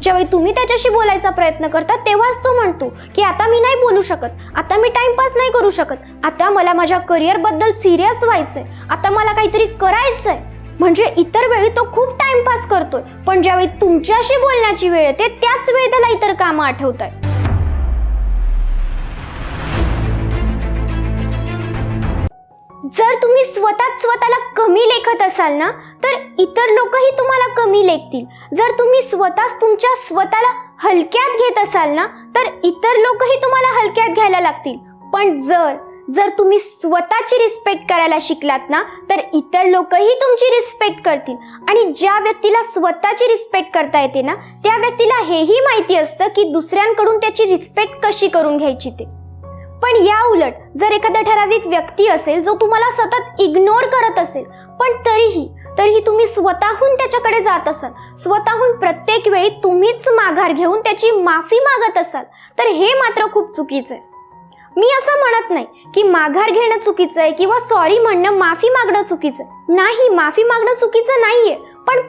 ज्यावेळी तुम्ही त्याच्याशी बोलायचा प्रयत्न करता तेव्हाच तो म्हणतो की आता मी नाही बोलू शकत, आता मी टाइमपास नाही करू शकत, आता मला माझ्या करिअरबद्दल सिरियस व्हायचंय, आता मला काहीतरी करायचंय. म्हणजे इतर वेळी तो खूप टाइमपास करतोय, पण ज्यावेळी तुमच्याशी बोलण्याची वेळ येते त्याच वेळी त्याला इतर कामं आठवतात. जर तुम्ही स्वतःला कमी लेखत असाल ना, तर इतर लोकही तुम्हाला कमी लेखतील. जर तुम्ही स्वतःला हलक्यात घेत असाल ना, तर इतर लोकही तुम्हाला हलक्यात घ्यायला लागतील. पण जर तुम्ही स्वतःची रिस्पेक्ट करायला शिकलात ना, तर इतर लोकही तुमची रिस्पेक्ट करतील. आणि ज्या व्यक्तीला स्वतःची रिस्पेक्ट करता येते ना, त्या व्यक्तीला हेही माहिती असतं की दुसऱ्यांकडून त्याची रिस्पेक्ट कशी करून घ्यायची ते. पण या उलट जर एखादा ठराविक व्यक्ती असेल जो तुम्हाला सतत इग्नोर करत असेल, पण तरीही तुम्ही स्वतःहून त्याच्याकडे जात असाल, स्वतःहून प्रत्येक वेळी तुम्हीच माघार घेऊन त्याची माफी मागत असाल, तर हे मात्र खूप चुकीचं आहे. मी असं म्हणत नाही की माघार घेणं चुकीचं आहे किंवा सॉरी म्हणणं, माफी मागणं चुकीचं आहे. नाही, माफी मागणं चुकीचं नाहीये, पण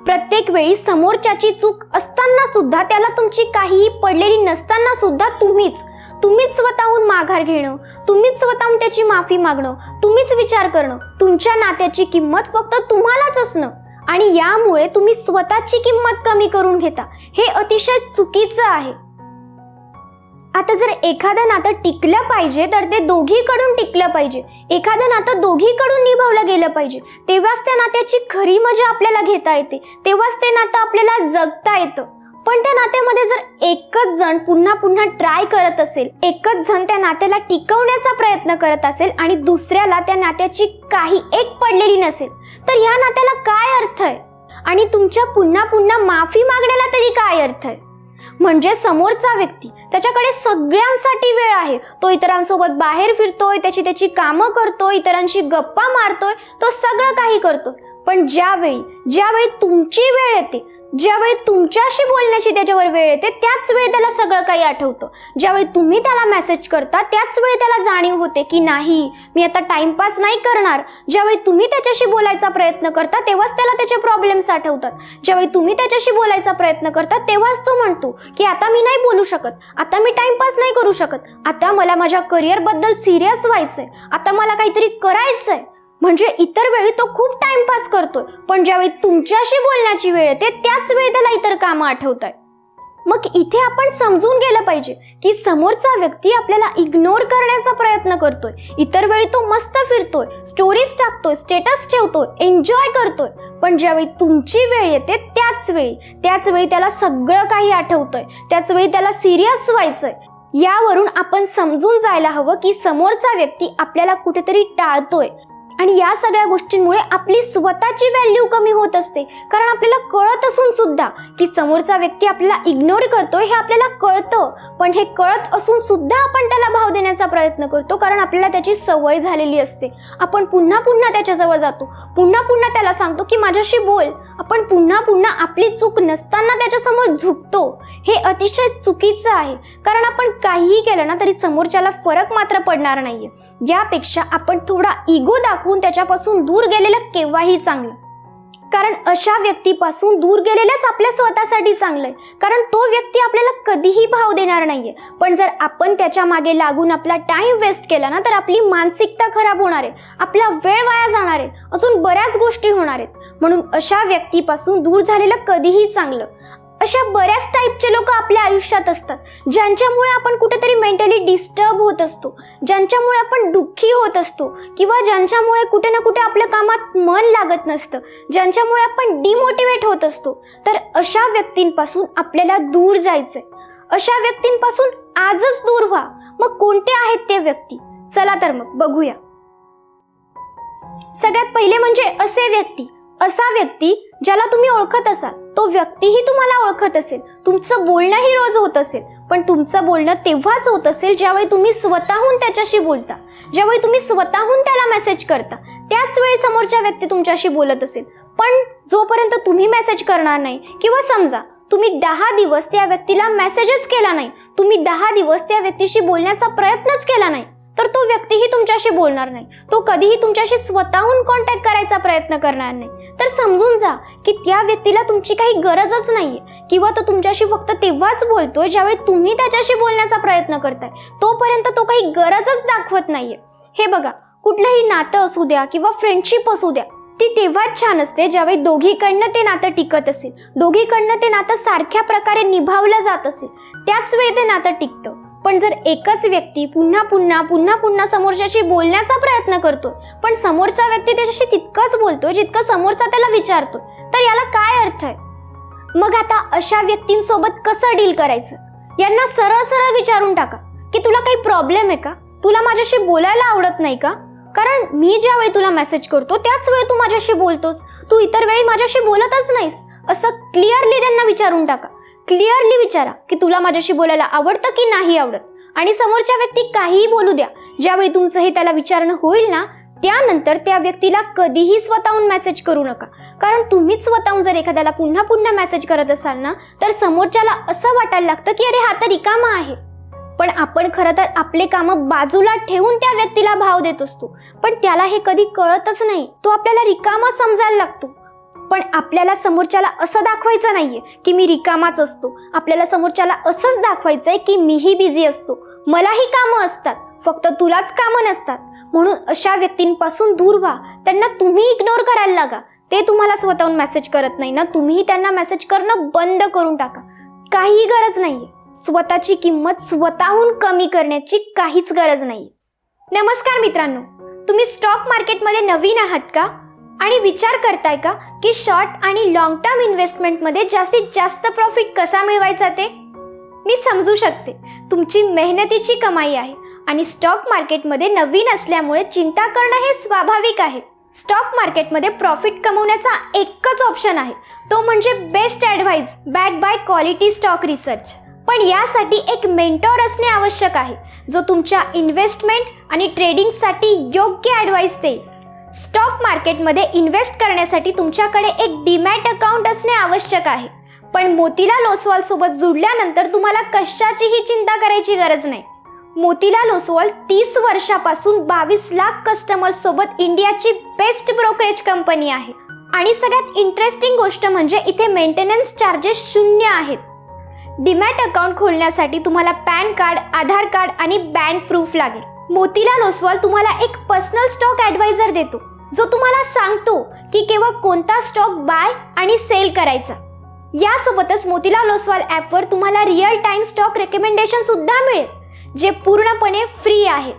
प्रत्येक वेळी समोरच्याची चूक असताना सुद्धा, त्याला तुमची काहीही पडलेली नसताना सुद्धा तुम्हीच स्वतःहून माघार घेणं, तुम्हीच स्वतःहून त्याची माफी मागणं, तुम्हीच विचार करणं, तुमच्या नात्याची किंमत फक्त तुम्हालाच असणं, आणि यामुळे तुम्ही स्वतःची किंमत कमी करून घेता, हे अतिशय चुकीचं आहे. आता जर एखादं नातं टिकलं पाहिजे तर ते दोघीकडून टिकलं पाहिजे. एखादं नातं दोघीकडून निभावलं गेलं पाहिजे, तेव्हाच त्या नात्याची खरी मजा आपल्याला घेता येते, तेव्हाच ते नातं आपल्याला जगता येतं. पण त्या नात्यामध्ये जर एकच जण पुन्हा ट्राय करत असेल, एकच जण त्या नात्याला टिकवण्याचा प्रयत्न करत असेल आणि दुसऱ्याला त्या नात्याची काही एक पडलेली नसेल, तर या नात्याला काय अर्थ आहे? आणि तुमच्या पुन्हा माफी मागण्याला तरी काय अर्थ आहे? म्हणजे समोरचा व्यक्ती, त्याच्याकडे सगळ्यांसाठी वेळ आहे, तो इतरांसोबत बाहेर फिरतोय, त्याची कामं करतोय, इतरांशी गप्पा मारतोय, तो सगळं काही करतोय. पण ज्यावेळी तुमची वेळ येते, ज्यावेळी तुमच्याशी बोलण्याची त्याच्यावर वेळ येते, त्याच वेळी त्याला सगळं काही आठवतं. ज्यावेळी तुम्ही त्याला मेसेज करता त्याच वेळी त्याला जाणीव होते की नाही, मी आता टाइमपास नाही करणार. ज्यावेळी तुम्ही त्याच्याशी बोलायचा प्रयत्न करता तेव्हाच त्याला त्याचे प्रॉब्लेम्स आठवतात. ज्यावेळी तुम्ही त्याच्याशी बोलायचा प्रयत्न करता तेव्हाच तो म्हणतो की आता मी नाही बोलू शकत, आता मी टाइमपास नाही करू शकत, आता मला माझ्या करिअरबद्दल सिरियस व्हायचंय, आता मला काहीतरी करायचंय. म्हणजे इतर वेळी तो खूप टाइमपास करतोय, पण ज्यावेळी तुमच्याशी बोलण्याची वेळ येते त्याच वेळी त्याला इतर कामं आठवतात. मग इथे आपण समजून गेलं पाहिजे की समोरचा व्यक्ती आपल्याला इग्नोर करण्याचा प्रयत्न करतोय. इतर वेळी तो मस्त फिरतोय, स्टोरीज टाकतोय, स्टेटस ठेवतोय, एन्जॉय करतोय, पण ज्यावेळी तुमची वेळ येते त्याच वेळी त्याला सगळं काही आठवतंय, त्याच वेळी त्याला सिरियस व्हायचंय. यावरून आपण समजून जायला हवं की समोरचा व्यक्ती आपल्याला कुठेतरी टाळतोय. आणि या सगळ्या गोष्टींमुळे आपली स्वतःची व्हॅल्यू कमी होत असते, कारण आपल्याला कळत असून सुद्धा की समोरचा व्यक्ती आपल्याला इग्नोर करतोय हे आपल्याला कळतं, पण हे कळत असून सुद्धा आपण त्याला भाव देण्याचा प्रयत्न करतो, कारण आपल्याला त्याची सवय झालेली असते. आपण पुन्हा त्याच्याजवळ जातो, पुन्हा त्याला सांगतो की माझ्याशी बोल. आपण पुन्हा आपली चूक नसताना त्याच्यासमोर झुकतो. हे अतिशय चुकीचं आहे, कारण आपण काहीही केलं ना तरी समोरच्याला फरक मात्र पडणार नाहीये. यापेक्षा आपण थोडा इगो दाखवून त्याच्यापासून दूर गेलेलं केव्हाही चांगलं, कारण अशा व्यक्तीपासून दूर गेलेलंच आपल्या स्वतःसाठी चांगलंय, कारण तो व्यक्ती आपल्याला कधीही भाव देणार नाहीये. पण जर आपण त्याच्या मागे लागून आपला टाइम वेस्ट केला ना, तर आपली मानसिकता खराब होणार आहे, आपला वेळ वाया जाणार आहे, अजून बऱ्याच गोष्टी होणार आहेत. म्हणून अशा व्यक्तीपासून दूर झालेलं कधीही चांगलं. अशा बऱ्याच टाईपचे लोक आपल्या आयुष्यात असतात, ज्यांच्यामुळे आपण कुठेतरी मेंटली डिस्टर्ब होत असतो, ज्यांच्यामुळे आपण दुःखी होत असतो, किंवा ज्यांच्यामुळे कुठे ना कुठे आपल्या कामात मन लागत नसतं, ज्यांच्यामुळे आपण डिमोटिवेट होत असतो. तर अशा व्यक्तींपासून आपल्याला दूर जायचंय. अशा व्यक्तींपासून आजच दूर व्हा. मग कोणते आहेत ते व्यक्ती? चला तर मग बघूया. सगळ्यात पहिले म्हणजे असा व्यक्ती ज्याला तुम्ही ओळखत असाल, तो व्यक्तीही तुम्हाला ओळखत असेल, तुमचं बोलणंही रोज होत असेल, पण तुमचं बोलणं तेव्हाच होत असेल ज्यावेळी तुम्ही स्वतःहून त्याच्याशी बोलता, ज्यावेळी तुम्ही स्वतःहून त्याला मेसेज करता, त्याच वेळी समोरच्या व्यक्ती तुमच्याशी बोलत असेल. पण जोपर्यंत तुम्ही मेसेज करणार नाही, किंवा समजा तुम्ही 10 दिवस त्या व्यक्तीला मेसेजच केला नाही, तुम्ही 10 दिवस त्या व्यक्तीशी बोलण्याचा प्रयत्नच केला नाही, तर तो व्यक्तीही तुमच्याशी बोलणार नाही, तो कधीही तुमच्याशी स्वतःहून कॉन्टॅक्ट करायचा प्रयत्न करणार नाही. तर समजून जा की त्या व्यक्तीला तुमची काही गरजच नाहीये, किंवा तो तुमच्याशी फक्त तेव्हाच बोलतोय ज्यावेळी तुम्ही त्याच्याशी बोलण्याचा प्रयत्न करताय. तोपर्यंत तो काही गरजच दाखवत नाहीये. हे बघा, कुठलंही नातं असू द्या किंवा फ्रेंडशिप असू द्या, ती तेव्हाच छान असते ज्यावेळी दोघीकडनं ते नातं टिकत असेल, दोघीकडनं ते नातं सारख्या प्रकारे निभावलं जात असेल, त्याच वेळी ते नातं टिकतं. पण जर एकच व्यक्ती पुन्हा पुन्हा पुन्हा पुन्हा समोरच्याशी बोलण्याचा प्रयत्न करतोय, पण समोरचा व्यक्ती त्याच्याशी तितकंच बोलतोय जितकं समोरचा त्याला विचारतोय, तर याला काय अर्थ आहे? मग आता अशा व्यक्तींसोबत कसं डील करायचं? यांना सरळ सरळ विचारून टाका की तुला काही प्रॉब्लेम आहे का? तुला माझ्याशी बोलायला आवडत नाही का? कारण मी ज्या वेळी तुला मेसेज करतो त्याच वेळी तू माझ्याशी बोलतोस, तू इतर वेळी माझ्याशी बोलतच नाहीस, असं क्लिअरली त्यांना विचारून टाका. क्लिअरली विचारा की तुला माझ्याशी बोलायला आवडतं की नाही आवडत. आणि समोरच्या व्यक्ती काहीही बोलू द्या, ज्यावेळी तुमचं हे त्याला विचारणं होईल ना, त्यानंतर त्या व्यक्तीला कधीही स्वतःहून मेसेज करू नका. कारण तुम्हीच स्वतःहून जर एखाद्याला पुन्हा पुन्हा मेसेज करत असाल ना, तर समोरच्याला असं वाटायला लागतं की अरे हा तर रिकामा आहे. पण आपण खरं तर आपले कामं बाजूला ठेवून त्या व्यक्तीला भाव देत असतो, पण त्याला हे कधी कळतच नाही. तो आपल्याला रिकामा समजायला लागतो. पण आपल्याला समोरच्याला असं दाखवायचं नाहीये की मी रिकामाच असतो. आपल्याला समोरच्याला असंच दाखवायचंय की मीही बिझी असतो, मलाही कामं असतात, फक्त तुलाच कामं नसतात. म्हणून अशा व्यक्तींपासून दूर व्हा. त्यांना तुम्ही इग्नोर करायला लागा. ते तुम्हाला स्वतःहून मेसेज करत नाही ना, तुम्हीही त्यांना मेसेज करणं बंद करून टाका. काहीही गरज नाहीये. स्वतःची किंमत स्वतःहून कमी करण्याची काहीच गरज नाही. नमस्कार मित्रांनो, तुम्ही स्टॉक मार्केटमध्ये नवीन आहात का? आणि विचार करताय का की शॉर्ट आणि लॉंग टर्म इन्व्हेस्टमेंटमध्ये जास्तीत जास्त प्रॉफिट कसा मिळवायचा ते? मी समजू शकते, तुमची मेहनतीची कमाई आहे आणि स्टॉक मार्केटमध्ये नवीन असल्यामुळे चिंता करणं हे स्वाभाविक आहे. स्टॉक मार्केटमध्ये प्रॉफिट कमवण्याचा एकच ऑप्शन आहे, तो म्हणजे best advice back bye quality stock research. पण यासाठी एक मेंटॉर असणे आवश्यक आहे, जो तुमच्या इन्व्हेस्टमेंट आणि ट्रेडिंगसाठी योग्य ॲडवाइस देईल. स्टॉक मार्केटमध्ये इन्व्हेस्ट करण्यासाठी तुमच्याकडे एक डीमॅट अकाउंट असणे आवश्यक आहे. पण मोतीलाल ओसवाल सोबत जुडल्यानंतर तुम्हाला कशाचीही चिंता करायची गरज नाही. मोतीलाल ओसवाल 30 वर्षापासून 22 लाख कस्टमर्स सोबत इंडियाची बेस्ट ब्रोकरेज कंपनी आहे. आणि सगळ्यात इंटरेस्टिंग गोष्ट म्हणजे इथे मेंटेनन्स चार्जेस 0 आहेत. डीमॅट अकाउंट खोलण्यासाठी तुम्हाला पॅन कार्ड, आधार कार्ड आणि बँक प्रूफ लागेल. मोतीलाल ओसवाल तुम्हाला एक पर्सनल स्टॉक ॲडवायझर देतो, जो तुम्हाला सांगतो की केव्हा कोणता स्टॉक बाय आणि सेल करायचा. यासोबतच मोतीलाल ओसवाल ॲपवर तुम्हाला रिअल टाइम स्टॉक रेकमेंडेशन सुद्धा मिळेल, जे पूर्णपणे फ्री आहे.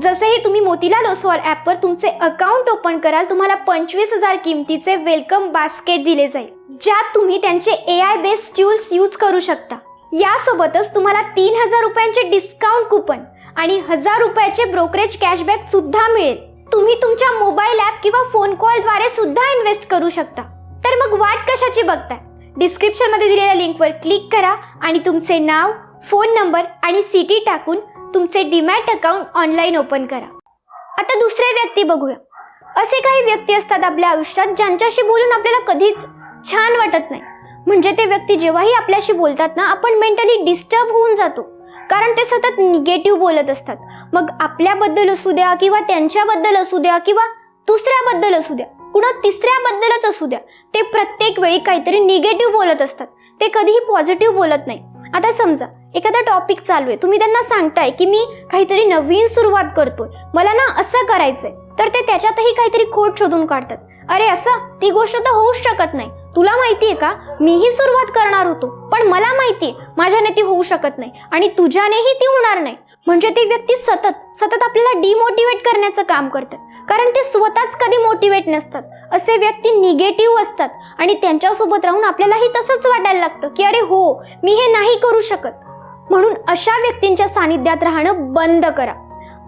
जसेही तुम्ही मोतीलाल ओसवाल ॲपवर तुमचे अकाउंट ओपन कराल, तुम्हाला 25,000 किमतीचे वेलकम बास्केट दिले जाईल, ज्यात तुम्ही त्यांचे AI बेस्ड टूल्स यूज करू शकता. यासोबतच तुम्हाला 3,000 रुपयांचे डिस्काउंट कुपन आणि 1,000 रुपयाचे ब्रोकरेज कॅशबॅक सुद्धा मिळेल. तुम्ही तुमच्या मोबाईल ॲप किंवा फोन कॉलद्वारे सुद्धा इन्व्हेस्ट करू शकता. तर मग वाट कशाची बघताय? डिस्क्रिप्शनमध्ये दिलेल्या लिंकवर क्लिक करा आणि तुमचे नाव, फोन नंबर आणि सिटी टाकून तुमचे डीमॅट अकाउंट ऑनलाईन ओपन करा. आता दुसरे व्यक्ती बघूया. असे काही व्यक्ती असतात आपल्या आयुष्यात ज्यांच्याशी बोलून आपल्याला कधीच छान वाटत नाही. म्हणजे ते व्यक्ती जेव्हाही आपल्याशी बोलतात ना, आपण मेंटली डिस्टर्ब होऊन जातो, कारण ते सतत निगेटिव्ह बोलत असतात. मग आपल्याबद्दल असू द्या किंवा त्यांच्याबद्दल असू द्या किंवा दुसऱ्याबद्दल असू द्या, कुणा तिसऱ्याबद्दलच असू द्या, ते प्रत्येक वेळी काहीतरी निगेटिव्ह बोलत असतात. ते कधीही पॉझिटिव्ह बोलत नाही. आता समजा एखादा टॉपिक चालू आहे, तुम्ही त्यांना सांगताय की मी काहीतरी नवीन सुरुवात करतोय, मला ना असं करायचंय, तर ते त्याच्यातही काहीतरी खोट शोधून काढतात. अरे असं, ती गोष्ट तर होऊच शकत नाही. तुला माहितीये का, मीही सुरुवात करणार होतो, पण मला माहितीये माझ्याने ती होऊ शकत नाही आणि तुझ्यानेही ती होणार नाही. म्हणजे ती व्यक्ती सतत आपल्याला डिमोटिवेट करण्याचं काम करतात, कारण ते स्वतःच कधी मोटिवेट नसतात. असे व्यक्ती निगेटिव्ह असतात आणि त्यांच्यासोबत राहून आपल्यालाही तसंच वाटायला लागतं की अरे हो, मी हे नाही करू शकत. म्हणून अशा व्यक्तींच्या सानिध्यात राहणं बंद करा.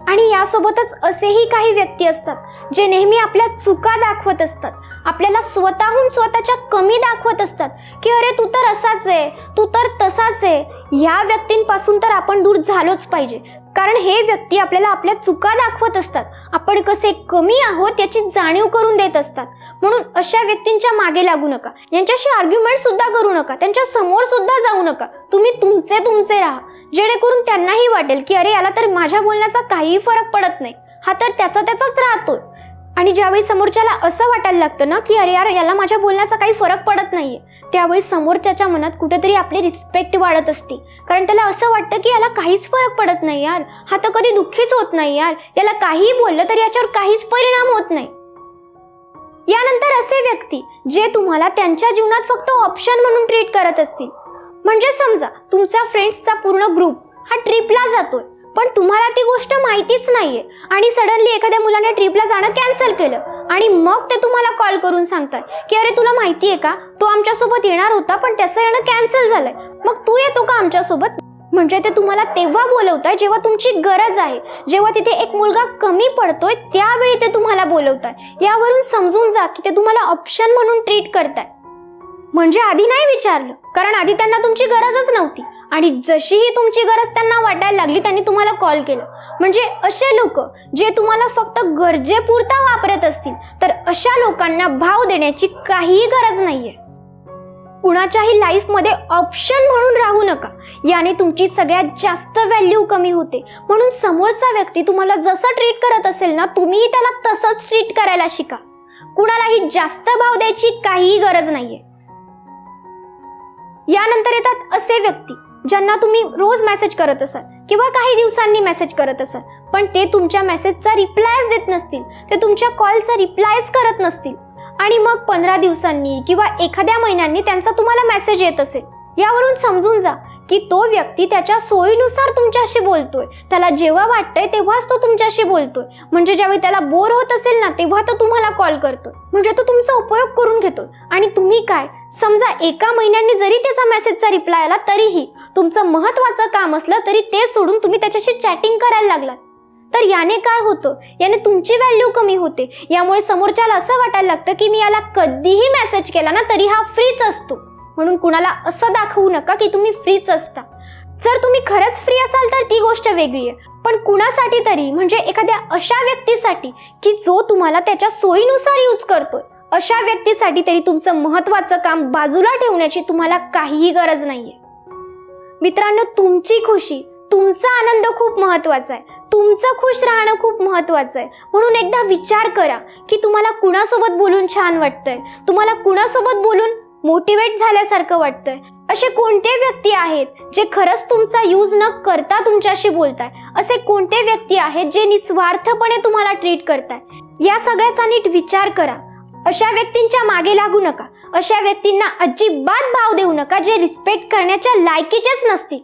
आणि यासोबतच असेही काही व्यक्ती असतात जे नेहमी आपल्या चुका दाखवत असतात, आपल्याला स्वतःहून स्वतःच्या कमी दाखवत असतात की अरे तू तर असाच आहे, तू तर तसाच आहे. या व्यक्तींपासून तर आपण दूर झालोच पाहिजे, कारण हे व्यक्ती आपल्याला आपल्या चुका दाखवत असतात, आपण कसे कमी आहोत याची जाणीव करून देत असतात. म्हणून अशा व्यक्तींच्या मागे लागू नका, यांच्याशी आर्ग्युमेंट सुद्धा करू नका, त्यांच्या समोर सुद्धा जाऊ नका. तुम्ही तुमचे राहा, जेणेकरून त्यांनाही वाटेल की अरे याला तर माझ्या बोलण्याचा काही फरक पडत नाही, हा तर त्याचाच राहतोय. आणि ज्यावेळी समोरच्याला असं वाटायला लागतं ना की अरे यार, याला माझ्या बोलण्याचा काही फरक पडत नाहीये, त्यावेळी समोरच्याच्या मनात कुठेतरी आपली रिस्पेक्ट वाढत असते. कारण त्याला असं वाटतं की याला काहीच फरक पडत नाही यार, हा तर कधी दुःखीच होत नाही यार, याला काहीही बोललं तरी याच्यावर काहीच परिणाम होत नाही. यानंतर असे व्यक्ती जे तुम्हाला त्यांच्या जीवनात फक्त ऑप्शन म्हणून ट्रीट करत असतील. म्हणजे समजा तुमचा फ्रेंड्सचा पूर्ण ग्रुप हा ट्रिपला जातोय, पण तुम्हाला ती गोष्ट माहितीच नाहीये आणि सडनली एखाद्या मुलाने ट्रिपला जाणं कॅन्सल केलं आणि मग ते तुम्हाला कॉल करून सांगतात की अरे तुला माहितीये का, तो आमच्यासोबत येणार होता पण त्याचं येणं कॅन्सल झालंय, मग तू येतो का आमच्यासोबत. म्हणजे ते तुम्हाला तेव्हा बोलवताय जेव्हा तुमची गरज आहे, जेव्हा तिथे एक मुलगा कमी पडतोय त्यावेळी ते तुम्हाला बोलवताय. यावरून समजून जा की ते तुम्हाला ऑप्शन म्हणून ट्रीट करताय. म्हणजे आधी नाही विचारलं, कारण आधी त्यांना तुमची गरजच नव्हती आणि जशीही तुमची गरज त्यांना वाटायला लागली त्यांनी तुम्हाला कॉल केलं. म्हणजे असे लोक जे तुम्हाला फक्त गरजेपुरता वापरत असतील तर अशा लोकांना भाव देण्याची काहीही गरज नाहीये. कुणाच्याही लाईफमध्ये ऑप्शन म्हणून राहू नका, याने तुमची सगळ्यात जास्त व्हॅल्यू कमी होते. म्हणून समोरचा व्यक्ती तुम्हाला जसं ट्रीट करत असेल ना, तुम्हीही त्याला तसंच ट्रीट करायला शिका. कुणालाही जास्त भाव द्यायची काहीही गरज नाहीये. यानंतर येतात असे व्यक्ती ज्यांना तुम्ही रोज मेसेज करत असाल किंवा काही दिवसांनी मेसेज करत असाल, पण ते तुमच्या मेसेजचा रिप्लायच देत नसतील, ते तुमच्या कॉलचा रिप्लायच करत नसतील आणि मग 15 दिवसांनी किंवा एखाद्या महिन्यांनी त्यांचा तुम्हाला मेसेज येत असेल. यावरून समजून जा की तो व्यक्ती त्याच्या सोयीनुसार तुमच्याशी बोलतोय, त्याला जेव्हा वाटतंय तेव्हाच तो तुमच्याशी बोलतोय. म्हणजे ज्यावेळी त्याला बोर होत असेल ना तेव्हा तो तुम्हाला कॉल करतोय, म्हणजे तो तुमचा उपयोग करून घेतोय. आणि तुम्ही काय, समजा एका महिन्यांनी जरी त्याचा मेसेजचा रिप्लाय आला तरीही तुमचं महत्त्वाचं काम असलं तरी ते सोडून तुम्ही त्याच्याशी चॅटिंग करायला लागलात, तर याने काय होतं, याने तुमची व्हॅल्यू कमी होते. यामुळे समोरच्याला असं वाटायला लागतं की मी याला कधीही मेसेज केला ना तरी हा फ्रीच असतो. म्हणून कुणाला असं दाखवू नका की तुम्ही फ्रीच असता. जर तुम्ही खरंच फ्री असाल तर ती गोष्ट वेगळी आहे, पण कुणासाठी तरी, म्हणजे एखाद्या अशा व्यक्तीसाठी की जो तुम्हाला त्याच्या सोयीनुसार यूज करतोय, अशा व्यक्तीसाठी तरी तुमचं महत्त्वाचं काम बाजूला ठेवण्याची तुम्हाला काहीही गरज नाहीये. मित्रांनो, तुमची खुशी, तुमचा आनंद खूप महत्त्वाचा आहे, तुमचं खुश राहणं खूप महत्त्वाचं आहे. म्हणून एकदा विचार करा की तुम्हाला कुणासोबत बोलून छान वाटतंय, तुम्हाला कुणासोबत बोलून मोटिवेट झाल्यासारखं वाटतंय. असे कोणते व्यक्ती आहेत जे खरंच तुमचा यूज न करता तुमच्याशी बोलताय, असे कोणते व्यक्ती आहेत जे निस्वार्थपणे तुम्हाला ट्रीट करताय. या सगळ्याचा नीट विचार करा. अशा व्यक्तींच्या मागे लागू नका, अशा व्यक्तींना अजिबात भाव देऊ नका जे रिस्पेक्ट करण्याच्या लायकीचेच नसतील.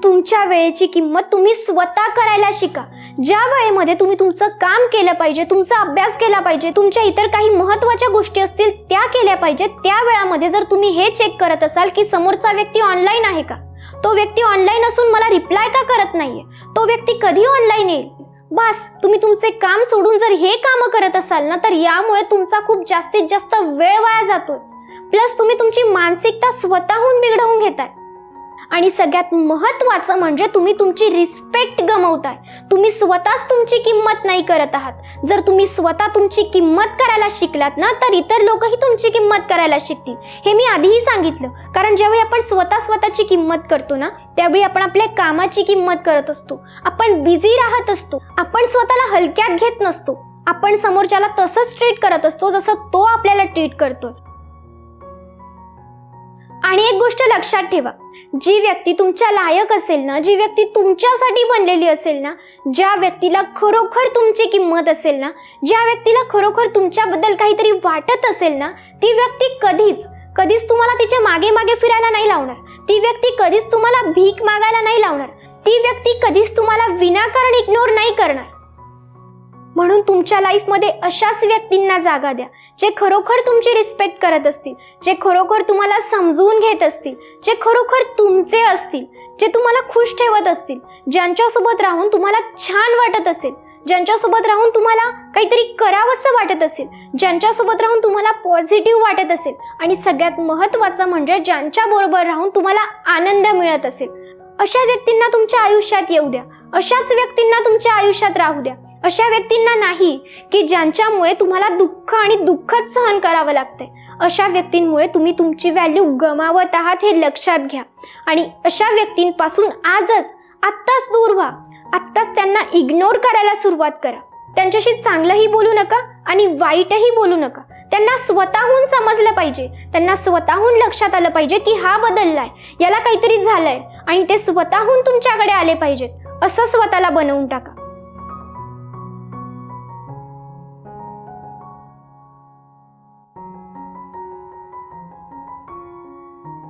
तुमच्या वेळेची किंमत तुम्ही स्वतः करायला शिका. ज्या वेळेमध्ये तुम्ही तुमचं काम केलं पाहिजे, तुमचा अभ्यास केला पाहिजे, तुमच्या इतर काही महत्त्वाच्या गोष्टी असतील त्या केल्या पाहिजेत, त्या वेळामध्ये जर तुम्ही हे चेक करत असाल की समोरचा व्यक्ती ऑनलाईन आहे का, तो व्यक्ती ऑनलाईन असून मला रिप्लाय का करत नाहीये, तो व्यक्ती कधी ऑनलाईन येईल, बस तुम्ही तुमचे काम सोडून जर हे कामं करत असाल ना तर यामुळे तुमचा खूप जास्तीत जास्त वेळ वाया जातोय. प्लस तुम्ही तुमची मानसिकता स्वतःहून बिघडवून घेताय. आणि सगळ्यात महत्त्वाचं म्हणजे तुम्ही तुमची रिस्पेक्ट गमावताय. तुम्ही स्वतःच तुमची किंमत नाही करत आहात. जर तुम्ही स्वतः तुमची किंमत करायला शिकलात ना तर इतर लोकही तुमची किंमत करायला शिकतील. हे मी आधीही सांगितलं, कारण ज्यावेळी आपण स्वतःची किंमत करतो ना त्यावेळी आपण आपल्या कामाची किंमत करत असतो, आपण बिझी राहत असतो, आपण स्वतःला हलक्यात घेत नसतो, आपण समोरच्याला तसंच ट्रीट करत असतो जसं तो आपल्याला ट्रीट करतोय. आणि एक गोष्ट लक्षात ठेवा, जी व्यक्ती तुमच्या लायक असेल ना, जी व्यक्ती तुमच्यासाठी बनलेली असेल ना, ज्या व्यक्तीला खरोखर तुमची किंमत असेल ना, ज्या व्यक्तीला खरोखर तुमच्याबद्दल काहीतरी वाटत असेल ना, ती व्यक्ती कधीच तुम्हाला तिच्या मागे मागे फिरायला नाही लावणार. ती व्यक्ती कधीच तुम्हाला भीक मागायला नाही लावणार. ती व्यक्ती कधीच तुम्हाला विनाकारण इग्नोर नाही करणार. म्हणून तुमच्या लाईफमध्ये अशाच व्यक्तींना जागा द्या जे खरोखर तुमची रिस्पेक्ट करत असतील, जे खरोखर तुम्हाला समजून घेत असतील, जे खरोखर तुमचे असतील, जे तुम्हाला खुश ठेवत असतील, ज्यांच्यासोबत राहून तुम्हाला छान वाटत असेल, ज्यांच्यासोबत राहून तुम्हाला काहीतरी करावंसं वाटत असेल, ज्यांच्यासोबत राहून तुम्हाला पॉझिटिव्ह वाटत असेल आणि सगळ्यात महत्त्वाचं म्हणजे ज्यांच्याबरोबर राहून तुम्हाला आनंद मिळत असेल. अशा व्यक्तींना तुमच्या आयुष्यात येऊ द्या. अशाच व्यक्तींना तुमच्या आयुष्यात राहू द्या. अशा व्यक्तींना नाही की ज्यांच्यामुळे तुम्हाला दुःख आणि दुःखच सहन करावं लागतंय. अशा व्यक्तींमुळे तुम्ही तुमची व्हॅल्यू गमावत आहात हे लक्षात घ्या. आणि अशा व्यक्तींपासून आत्ताच दूर व्हा. आत्ताच त्यांना इग्नोर करायला सुरुवात करा. त्यांच्याशी चांगलंही बोलू नका आणि वाईटही बोलू नका. त्यांना स्वतःहून समजलं पाहिजे, त्यांना स्वतःहून लक्षात आलं पाहिजे की हा बदललाय, याला काहीतरी झालंय, आणि ते स्वतःहून तुमच्याकडे आले पाहिजेत. असं स्वतःला बनवून टाका.